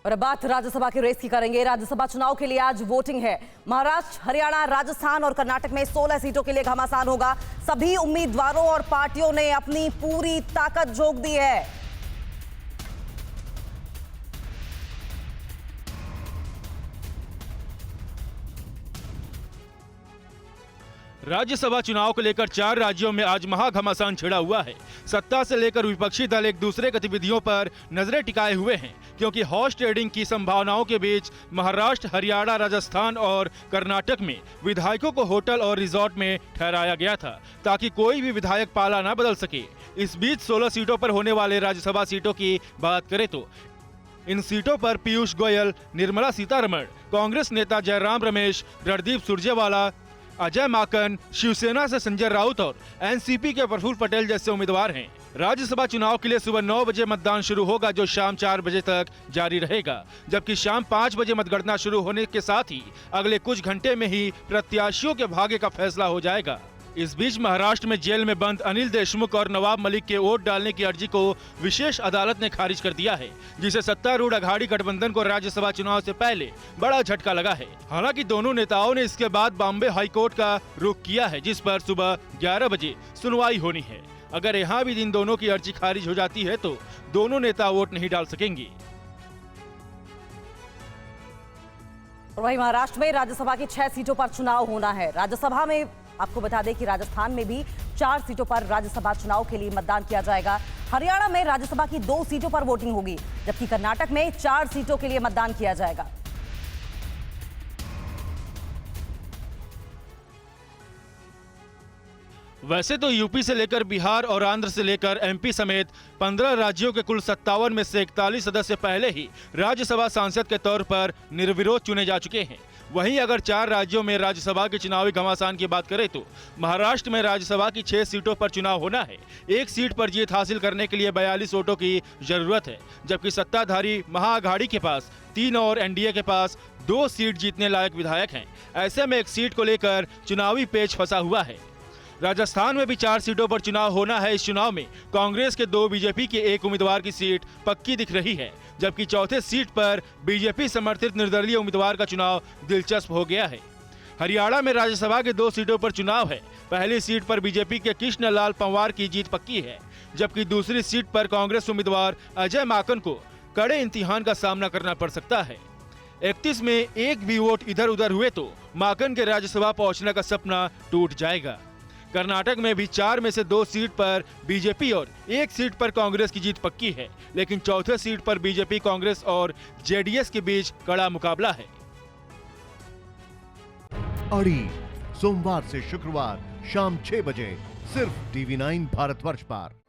और अब बात राज्यसभा की रेस की करेंगे। राज्यसभा चुनाव के लिए आज वोटिंग है। महाराष्ट्र, हरियाणा, राजस्थान और कर्नाटक में 16 सीटों के लिए घमासान होगा। सभी उम्मीदवारों और पार्टियों ने अपनी पूरी ताकत झोंक दी है। राज्यसभा चुनाव को लेकर 4 राज्यों में आज महाघमासान छिड़ा हुआ है। सत्ता से लेकर विपक्षी दल एक दूसरे गतिविधियों पर नजरें टिकाए हुए हैं, क्योंकि हॉर्स ट्रेडिंग की संभावनाओं के बीच महाराष्ट्र, हरियाणा, राजस्थान और कर्नाटक में विधायकों को होटल और रिजॉर्ट में ठहराया गया था, ताकि कोई भी विधायक पाला न बदल सके। इस बीच 16 सीटों पर होने वाले राज्यसभा सीटों की बात करें तो इन सीटों पर पीयूष गोयल, निर्मला सीतारमण, कांग्रेस नेता जयराम रमेश, रणदीप सुरजेवाला, अजय माकन, शिवसेना से संजय राउत और एनसीपी के प्रफुल्ल पटेल जैसे उम्मीदवार हैं। राज्यसभा चुनाव के लिए सुबह 9 बजे मतदान शुरू होगा, जो शाम 4 बजे तक जारी रहेगा, जबकि शाम 5 बजे मतगणना शुरू होने के साथ ही अगले कुछ घंटे में ही प्रत्याशियों के भाग्य का फैसला हो जाएगा। इस बीच महाराष्ट्र में जेल में बंद अनिल देशमुख और नवाब मलिक के वोट डालने की अर्जी को विशेष अदालत ने खारिज कर दिया है, जिसे सत्तारूढ़ अघाड़ी गठबंधन को राज्यसभा चुनाव से पहले बड़ा झटका लगा है। हालांकि दोनों नेताओं ने इसके बाद बॉम्बे हाईकोर्ट का रुख किया है, जिस पर सुबह 11 बजे सुनवाई होनी है। अगर यहाँ भी इन दोनों की अर्जी खारिज हो जाती है तो दोनों नेता वोट नहीं डाल सकेंगे। और वहीं महाराष्ट्र में राज्यसभा की 6 सीटों पर चुनाव होना है। राज्यसभा में आपको बता दें कि राजस्थान में भी 4 सीटों पर राज्यसभा चुनाव के लिए मतदान किया जाएगा। हरियाणा में राज्यसभा की 2 सीटों पर वोटिंग होगी, जबकि कर्नाटक में 4 सीटों के लिए मतदान किया जाएगा। वैसे तो यूपी से लेकर बिहार और आंध्र से लेकर एमपी समेत 15 राज्यों के कुल 57 में से 41 सदस्य पहले ही राज्यसभा सांसद के तौर पर निर्विरोध चुने जा चुके हैं। वहीं अगर 4 राज्यों में राज्यसभा के चुनावी घमासान की बात करें तो महाराष्ट्र में राज्यसभा की 6 सीटों पर चुनाव होना है। एक सीट पर जीत हासिल करने के लिए 42 वोटों की जरूरत है, जबकि सत्ताधारी महाअघाड़ी के पास 3 और एनडीए के पास 2 सीट जीतने लायक विधायक हैं। ऐसे में एक सीट को लेकर चुनावी पेच फंसा हुआ है। राजस्थान में भी 4 सीटों पर चुनाव होना है। इस चुनाव में कांग्रेस के 2, बीजेपी के 1 उम्मीदवार की सीट पक्की दिख रही है, जबकि चौथे सीट पर बीजेपी समर्थित निर्दलीय उम्मीदवार का चुनाव दिलचस्प हो गया है। हरियाणा में राज्यसभा के 2 सीटों पर चुनाव है। पहली सीट पर बीजेपी के कृष्ण लाल पंवार की जीत पक्की है, जबकि दूसरी सीट पर कांग्रेस उम्मीदवार अजय माकन को कड़े इम्तिहान का सामना करना पड़ सकता है। 31 में एक भी वोट इधर उधर हुए तो माकन के राज्यसभा पहुंचने का सपना टूट जाएगा। कर्नाटक में भी 4 में से 2 सीट पर बीजेपी और 1 सीट पर कांग्रेस की जीत पक्की है, लेकिन चौथे सीट पर बीजेपी, कांग्रेस और जेडीएस के बीच कड़ा मुकाबला है। अड़ी सोमवार से शुक्रवार शाम 6 बजे सिर्फ TV9 भारतवर्ष पर।